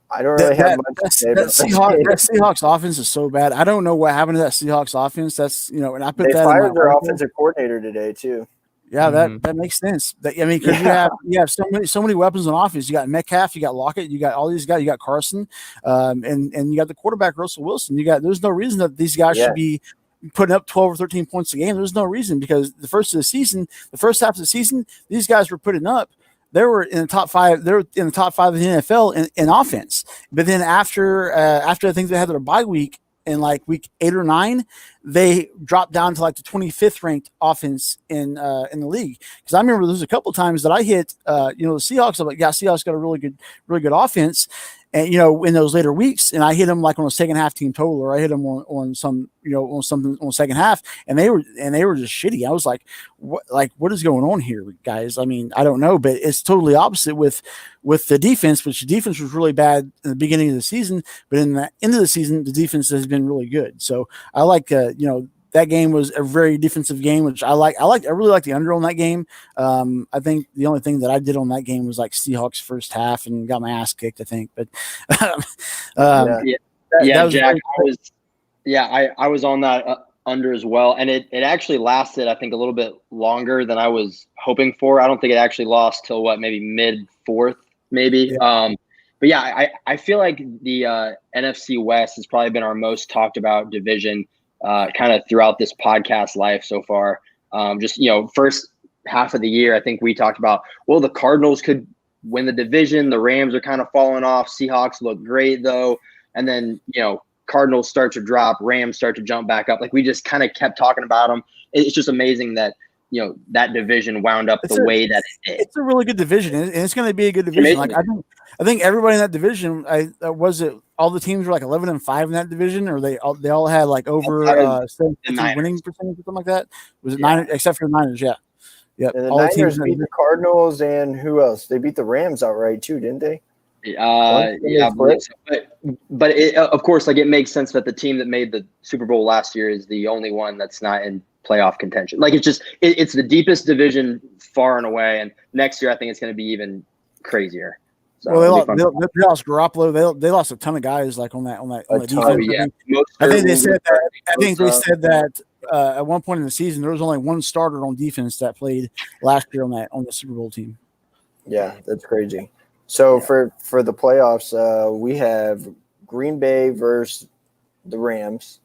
I don't really have much to say about that Seahawks offense is so bad. I don't know what happened to that Seahawks offense. That's and I put they that. fired in their offensive coordinator today too. Yeah, that makes sense. Because you have so many weapons on offense. You got Metcalf, you got Lockett, you got all these guys, you got Carson, and you got the quarterback Russell Wilson. There's no reason that these guys should be putting up 12 or 13 points a game. There's no reason, because the first half of the season, these guys were putting up. They were in the top five. They're in the top 5 of the NFL in offense. But then after I think they had their bye week in like week 8 or 9, they dropped down to like the 25th ranked offense in the league. Because I remember there was a couple of times that I hit the Seahawks. I'm like, yeah, Seahawks got a really good offense. And in those later weeks, and I hit them like on a second half team total, or I hit them on some on something on second half, and they were just shitty. I was like, what is going on here, guys? I mean, I don't know, but it's totally opposite with the defense, which the defense was really bad in the beginning of the season, but in the end of the season, the defense has been really good. So I like that game was a very defensive game, which I like. I really like the under on that game. I think the only thing that I did on that game was like Seahawks first half and got my ass kicked, I think. But Jack, I was on that under as well, and it actually lasted, I think, a little bit longer than I was hoping for. I don't think it actually lost till maybe mid fourth, maybe. Yeah. But yeah, I feel like the NFC West has probably been our most talked about division. Kind of throughout this podcast life so far. First half of the year, I think we talked about, the Cardinals could win the division. The Rams are kind of falling off. Seahawks look great though. And then, Cardinals start to drop, Rams start to jump back up. Like we just kind of kept talking about them. It's just amazing that, that division wound up way that it did. It's a really good division, and it's going to be a good division. Like I think everybody in that division, all the teams were like 11-5 in that division, or they all had like over 70% winning percentage or something like that. Was it 9 except for the Niners? Yeah, yeah. And the Niners beat the Cardinals, and who else? They beat the Rams outright too, didn't they? Yeah, but of course, like it makes sense that the team that made the Super Bowl last year is the only one that's not in playoff contention. Like it's the deepest division far and away, and next year I think it's going to be even crazier. So they lost Garoppolo. They lost a ton of guys like on that defense. I think they said that at one point in the season there was only one starter on defense that played last year on the Super Bowl team. Yeah, that's crazy. So for the playoffs, we have Green Bay versus the Rams.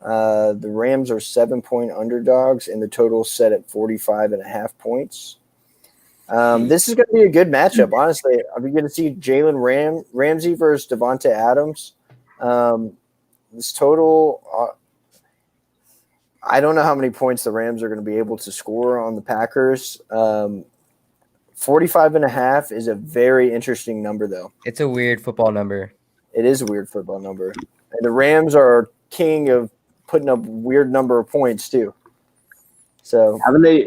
The Rams are 7-point underdogs, and the total set at 45.5 points. This is going to be a good matchup, honestly. Are we going to see Jalen Ramsey versus Devontae Adams? This total, I don't know how many points the Rams are going to be able to score on the Packers. 45.5 is a very interesting number, though. It's a weird football number. It is a weird football number. And the Rams are king of putting up weird number of points, too. So haven't they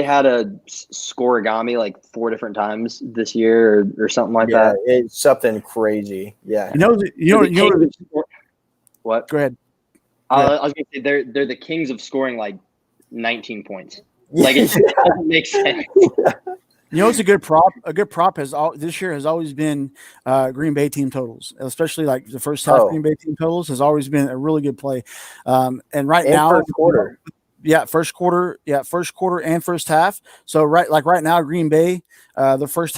had a scoregami like 4 different times this year or something like that? It's something crazy. Yeah. What? Go ahead. I was gonna say they're the kings of scoring like 19 points. Like it doesn't make sense. It's a good prop. A good prop this year has always been Green Bay team totals, especially like the first half Green Bay team totals has always been a really good play. And now first quarter. First quarter and first half. So right now, Green Bay, the first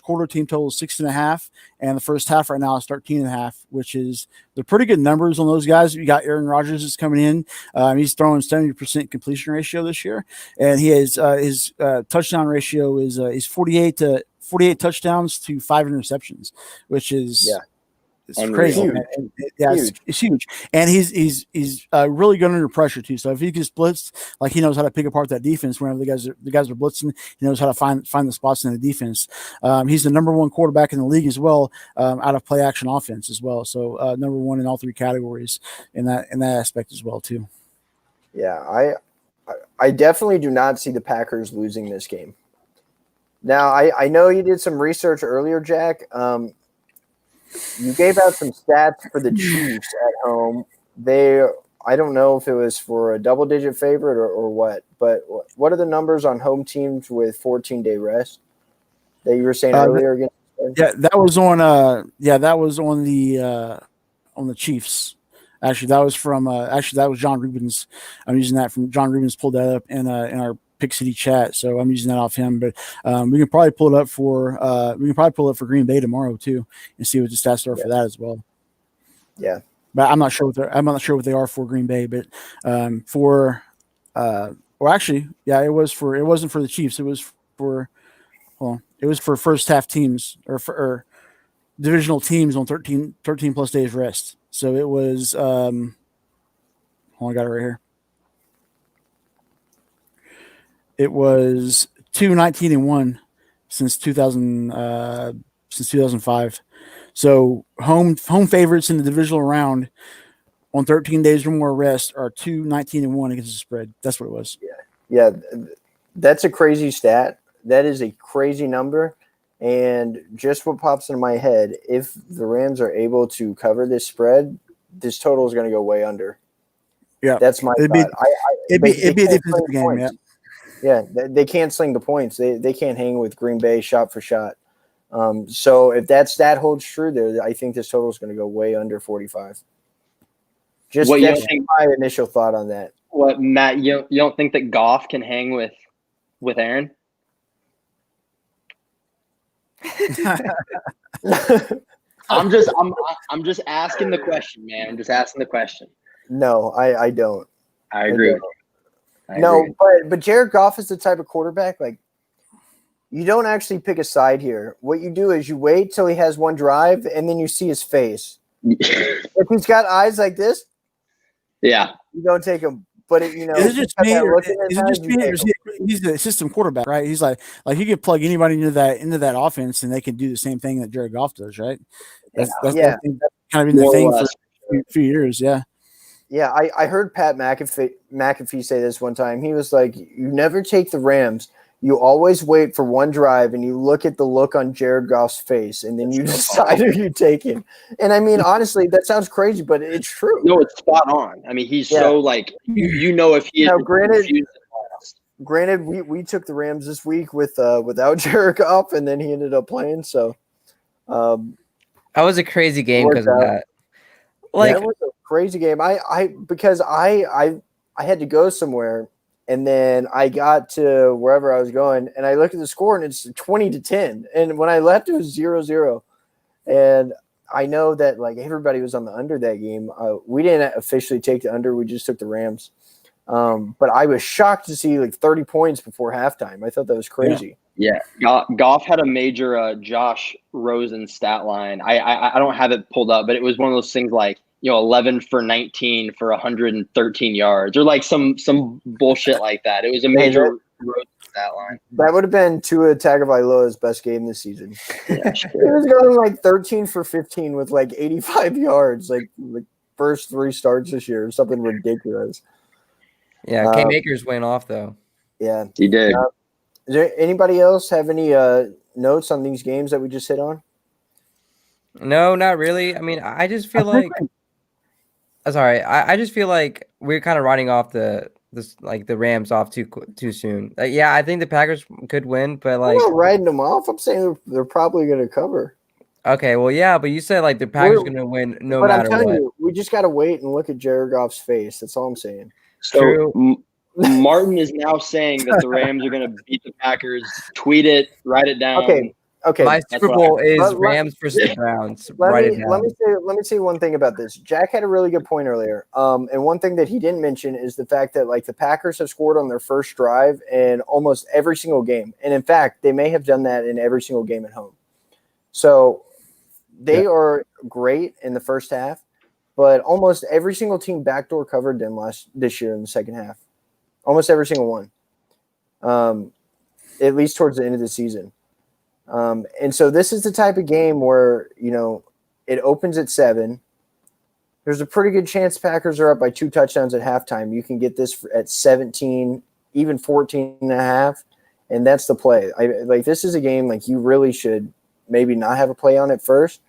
quarter team total is 6.5, and the first half right now is 13.5, which is they're pretty good numbers on those guys. You got Aaron Rodgers is coming in. He's throwing 70% completion ratio this year, and he has his touchdown ratio is 48 touchdowns to 5 interceptions, which is it's crazy. It's huge, and he's really good under pressure too. So if he gets blitzed, like he knows how to pick apart that defense. Whenever the guys are blitzing, he knows how to find the spots in the defense. He's the number 1 quarterback in the league as well, out of play action offense as well. So number 1 in all 3 categories in that aspect as well too. Yeah, I definitely do not see the Packers losing this game. Now, I know you did some research earlier, Jack. You gave out some stats for the Chiefs at home. I don't know if it was for a double-digit favorite or what, but what are the numbers on home teams with 14-day rest that you were saying earlier again? Yeah, that was on. That was on the Chiefs. Actually, that was from. That was John Rubens. I'm using that from John Rubens. Pulled that up in our Pick City chat, so I'm using that off him. But we can probably pull it up for. We can probably pull it up for Green Bay tomorrow too, and see what the stats are for that as well. Yeah, but I'm not sure what they are for Green Bay, but for. Well, actually, yeah, it wasn't for the Chiefs. It was for. Well, it was for first half teams or divisional teams on 13 plus days rest. So it was, I got it right here. It was 2-19-1 since 2005. So home favorites in the divisional round on 13 days or more rest are 2-19-1 against the spread. That's what it was. Yeah, that's a crazy stat. That is a crazy number. And just what pops into my head, if the Rams are able to cover this spread, this total is going to go way under. Yeah. That's my thought. It'd be a defensive game, yeah. Yeah, they can't sling the points. They can't hang with Green Bay shot for shot. So if that stat holds true there, I think this total is going to go way under 45. That's my initial thought on that. What, Matt, you don't think that Goff can hang with Aaron? I'm just asking the question, man. I'm just asking the question. No, I don't. I agree. But Jared Goff is the type of quarterback, like, you don't actually pick a side here. What you do is you wait till he has one drive and then you see his face. If he's got eyes like this, yeah, you don't take him. But he's a system quarterback, right? He's like you can plug anybody into that offense and they can do the same thing that Jared Goff does, right? That's kind of been the thing for a few years, yeah. Yeah, I heard Pat McAfee say this one time. He was like, you never take the Rams. You always wait for one drive and you look at the look on Jared Goff's face and then you decide who you take him. And I mean, honestly, that sounds crazy, but it's true. No, it's spot on. I mean, he's so like, if he is. Now, granted, we took the Rams this week without Jared Goff and then he ended up playing. So that was a crazy game because of that. Like, it was a crazy game. Because I had to go somewhere. And then I got to wherever I was going, and I looked at the score, and it's 20-10. And when I left, it was 0-0. And I know that like everybody was on the under that game. We didn't officially take the under; we just took the Rams. But I was shocked to see like 30 points before halftime. I thought that was crazy. Yeah. Goff had a major Josh Rosen stat line. I don't have it pulled up, but it was one of those things like, 11 for 19 for 113 yards or like some bullshit like that. It was a major stat line. That would have been Tua Tagovailoa's best game this season. Yeah, sure. He was going like 13 for 15 with like 85 yards, like first 3 starts this year, something ridiculous. Yeah, Cam Akers went off though. Yeah, he did. Is there anybody else have any notes on these games that we just hit on? No, not really. I mean, I just feel like I just feel like we're kind of riding off the Rams off too soon. Yeah, I think the Packers could win, but like, I'm not riding them off. I'm saying they're probably going to cover. Okay, well, yeah, but you said like the Packers going to win no matter what. But I'm telling you, we just got to wait and look at Jared Goff's face. That's all I'm saying. So Martin is now saying that the Rams are going to beat the Packers. Tweet it, write it down. Okay. My Super Bowl is Rams versus Browns. Let me say one thing about this. Jack had a really good point earlier. And one thing that he didn't mention is the fact that like the Packers have scored on their first drive in almost every single game. And in fact, they may have done that in every single game at home. So they are great in the first half, but almost every single team backdoor covered them this year in the second half. Almost every single one. At least towards the end of the season. And so this is the type of game where, it opens at 7. There's a pretty good chance Packers are up by 2 touchdowns at halftime. You can get this at 17, even 14 and a half. and that's the play. This is a game like you really should maybe not have a play on it first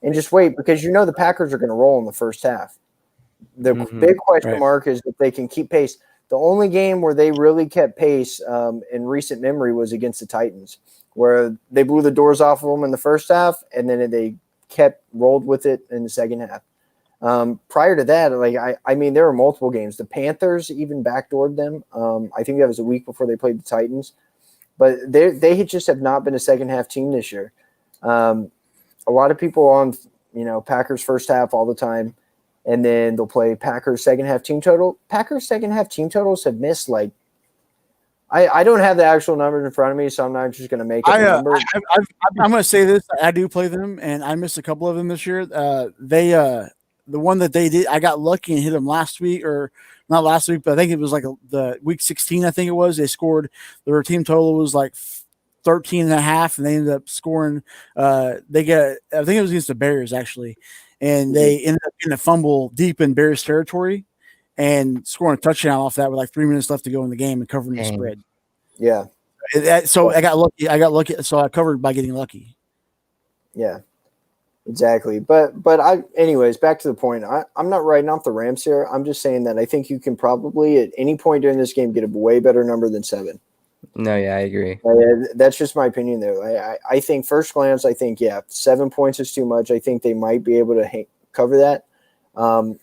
and just wait because the Packers are going to roll in the first half. The big question mark is if they can keep pace. The only game where they really kept pace in recent memory was against the Titans, where they blew the doors off of them in the first half, and then they rolled with it in the second half. Prior to that, there were multiple games. The Panthers even backdoored them. I think that was a week before they played the Titans. But they just have not been a second-half team this year. A lot of people on, Packers first half all the time, and then they'll play Packers second-half team total. Packers second-half team totals have missed, I don't have the actual numbers in front of me, so I'm not just going to make up a number. I'm going to say this. I do play them, and I missed a couple of them this year. The one that they did, I got lucky and hit them last week, or not last week, but I think it was the week 16, I think it was. They scored, their team total was 13 and a half, and they ended up scoring. I think it was against the Bears, actually, and they ended up getting a fumble deep in Bears territory and scoring a touchdown off that with 3 minutes left to go in the game and covering the spread. Yeah. So I got lucky. So I covered by getting lucky. Yeah, exactly. But anyways, back to the point. I'm not writing off the Rams here. I'm just saying that I think you can probably at any point during this game get a way better number than 7. No, yeah, I agree. That's just my opinion there. I think first glance, 7 points is too much. I think they might be able to cover that.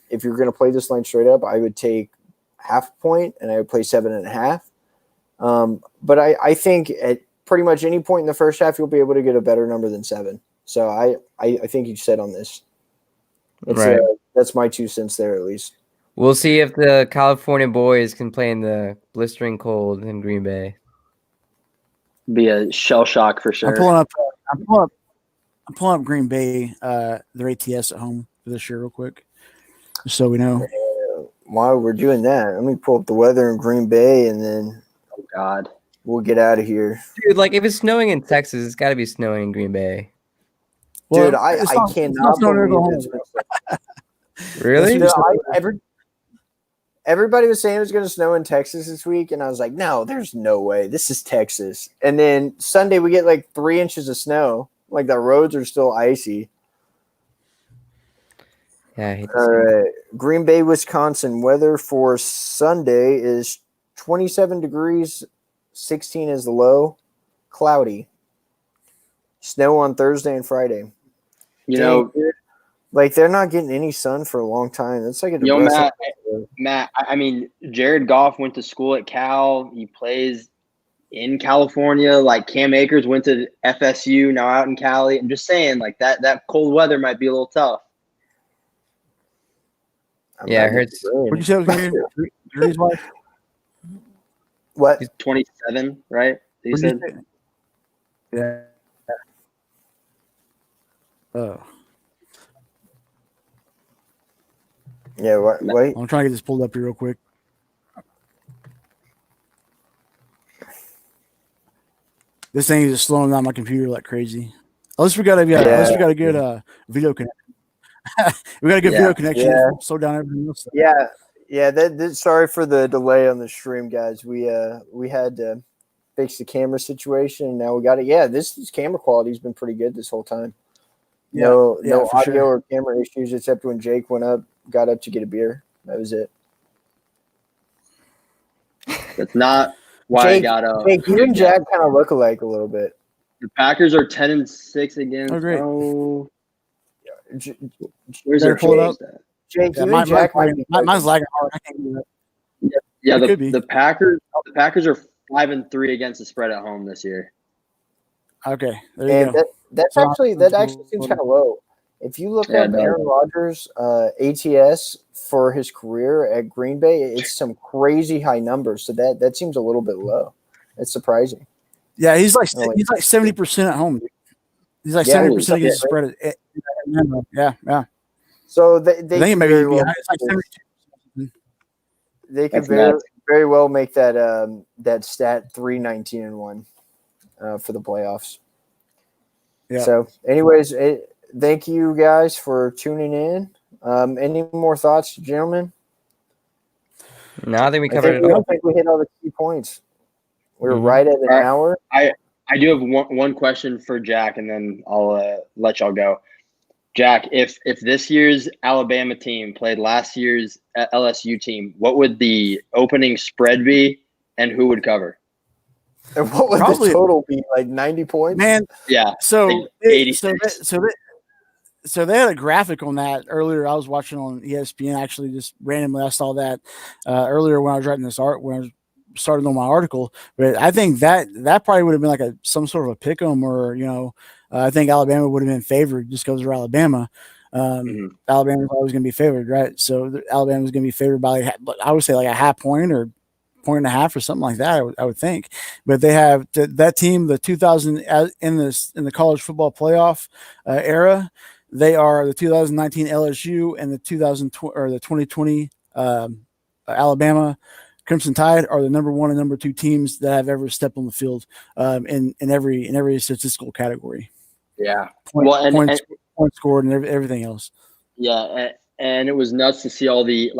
If you're going to play this line straight up, I would take half a point and I would play 7.5. But I think at pretty much any point in the first half, you'll be able to get a better number than 7. So I think you said on this. That's my 2 cents there, at least. We'll see if the California boys can play in the blistering cold in Green Bay. Be a shell shock for sure. I'm pulling up Green Bay, their ATS at home for this year real quick, just so we know. While we're doing that, let me pull up the weather in Green Bay, and then we'll get out of here. Dude, if it's snowing in Texas, it's got to be snowing in Green Bay. Dude, I cannot believe this. Really? Everybody was saying it was going to snow in Texas this week, and I was like, no, there's no way. This is Texas. And then Sunday we get 3 inches of snow. The roads are still icy. Yeah. All right. Green Bay, Wisconsin. Weather for Sunday is 27 degrees, 16 is the low, cloudy. Snow on Thursday and Friday. They're not getting any sun for a long time. That's like a depressing. Matt, Jared Goff went to school at Cal. He plays in California. Cam Akers went to FSU, now out in Cali. I'm just saying, that cold weather might be a little tough. I heard. What did you say was going to be? What? He's 27, right? You said? Yeah. Oh. Yeah, wait. I'm trying to get this pulled up here real quick. This thing is just slowing down my computer like crazy. At least we got a good video connection. We got a good video connection. Yeah. Slow down everything else. Yeah. Sorry for the delay on the stream, guys. We had to fix the camera situation, and now we got it. Yeah, this camera quality has been pretty good this whole time. No audio or camera issues except when Jake got up to get a beer. That was it. That's not why I got up. Jake, you and Jack kind of look alike a little bit. The Packers are 10-6 against. Oh, great. Where's their pull it up? Jake, you and Jack mine's lagging hard. I can't do that. Yeah, the Packers are 5-3 against the spread at home this year. Okay, there you go. That actually seems kind of low. If you look at Aaron Rodgers' ATS for his career at Green Bay, it's some crazy high numbers. So that seems a little bit low. It's surprising. Yeah, he's like 70% at home. He's like 70% against the spread. Yeah. So they could very well, they could very well make that stat 3-19-1 for the playoffs. Yeah. So, anyways, thank you guys for tuning in. Any more thoughts, gentlemen? No, I think we covered it all. I don't think we hit all the key points. We're Mhm. right at an All right. hour. I do have one question for Jack, and then I'll let y'all go. Jack, if this year's Alabama team played last year's LSU team, what would the opening spread be, and who would cover? And what would Probably- the total be? Like 90 points? Man, Yeah, so like it- 86. so they had a graphic on that earlier. I was watching on ESPN, actually, just randomly. I saw that earlier when I was writing this art, when I was starting on my article. But I think that probably would have been like some sort of a pick 'em, or I think Alabama would have been favored just because they're Alabama. Alabama's always going to be favored, right? So Alabama's going to be favored by, I would say, like a half point or point and a half or something like that. I would think. But they have that team, the 2000 in the college football playoff era. They are the 2019 LSU and the 2020 Alabama Crimson Tide are the number 1 and number 2 teams that have ever stepped on the field in every statistical category. Yeah. Points scored and everything else. Yeah, and it was nuts to see all the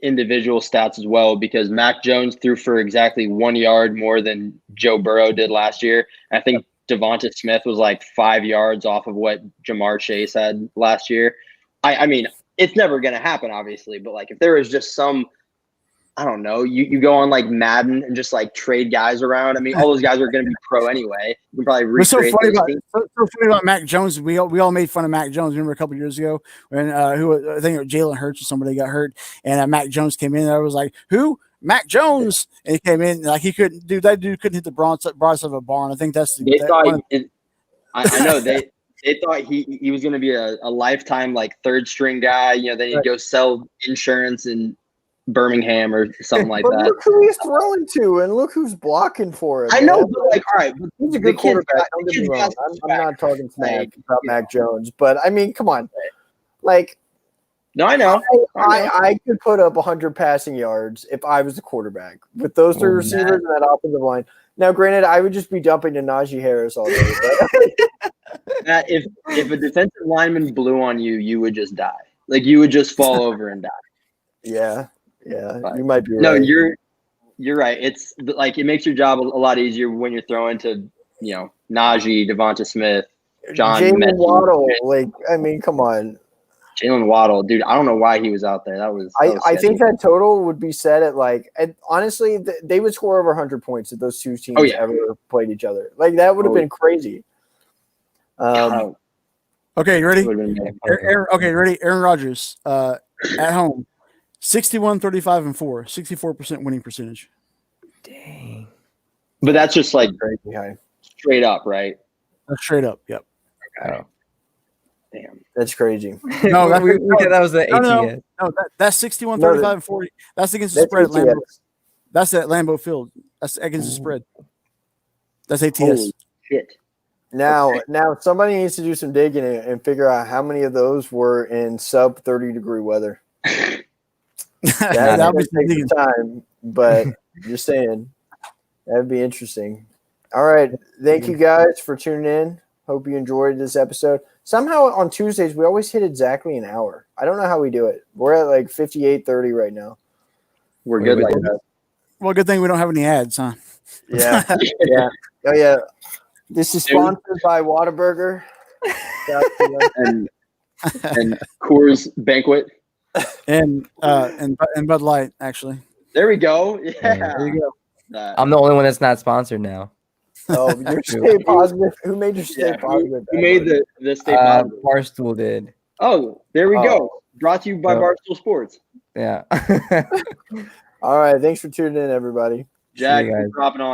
individual stats as well, because Mac Jones threw for exactly 1 yard more than Joe Burrow did last year. I think Devonta Smith was like 5 yards off of what Jamar Chase had last year. I mean, it's never going to happen, obviously, but like if there was just some, I don't know, you go on like Madden and just like trade guys around. I mean, all those guys are going to be pro anyway. You can probably What's so recreate funny those about teams. so funny about Mac Jones? We all made fun of Mac Jones. Remember a couple years ago when I think Jalen Hurts or somebody got hurt, and Mac Jones came in. And I was like, "Who? Mac Jones?" And he came in like he couldn't do that. Dude couldn't hit the broadside of a barn. I think that's They thought I know they thought he was going to be a lifetime like third string guy. Then he'd go sell insurance in Birmingham or something like But that. look who he's throwing to, and look who's blocking for him. I know, man. but like, all right, but He's a the good kid's quarterback. got- Don't the get me kid's wrong. got some I'm not talking smack Like, about Mac Jones, but I mean, come on. Like, No, I know. I could put up 100 passing yards if I was the quarterback with those three receivers and that offensive line. Now, granted, I would just be dumping to Najee Harris all day. But If a defensive lineman blew on you, you would just die. Like you would just fall over and die. yeah, But- you might be right. No, you're right. It's like it makes your job a lot easier when you're throwing to Najee, Devonta Smith, John Jalen Mechie. Waddle. Like, I mean, come on. Jalen Waddle, dude. I don't know why he was out there. That was I think that total would be set at like, honestly, they would score over 100 points if those two teams ever played each other. Like, that would have been crazy. Okay, you ready? Aaron, Okay, ready? Aaron Rodgers at home, 61, 35, and 4, 64% winning percentage. Dang. but that's just like Crazy high. straight up, right? That's straight up. Yep. Okay. Damn. That's crazy. No, that's, we thought that was the no, ATS. no, that's 61, No, 35, and 40. That's against the That's spread at Lambeau. ATS. That's at Lambeau Field. That's against the spread. That's ATS. Holy shit. Now somebody needs to do some digging and figure out how many of those were in sub 30-degree weather. That'll be That takes some time, but just saying, that'd be interesting. All right, thank you guys for tuning in. Hope you enjoyed this episode. Somehow on Tuesdays we always hit exactly an hour. I don't know how we do it. We're at like 58:30 right now. We're good like that. Well, good thing we don't have any ads, huh? Yeah, yeah. Oh yeah. This is sponsored by Whataburger. and Coors Banquet. And Bud Light, actually. There we go. Yeah. There you go. I'm the only one that's not sponsored now. Oh, your stay positive. Who made your stay positive? Who made the state positive? Barstool did. Oh, there we Oh. go. Brought to you by Barstool Sports. Yeah. All right. Thanks for tuning in, everybody. Jack, guys. dropping on.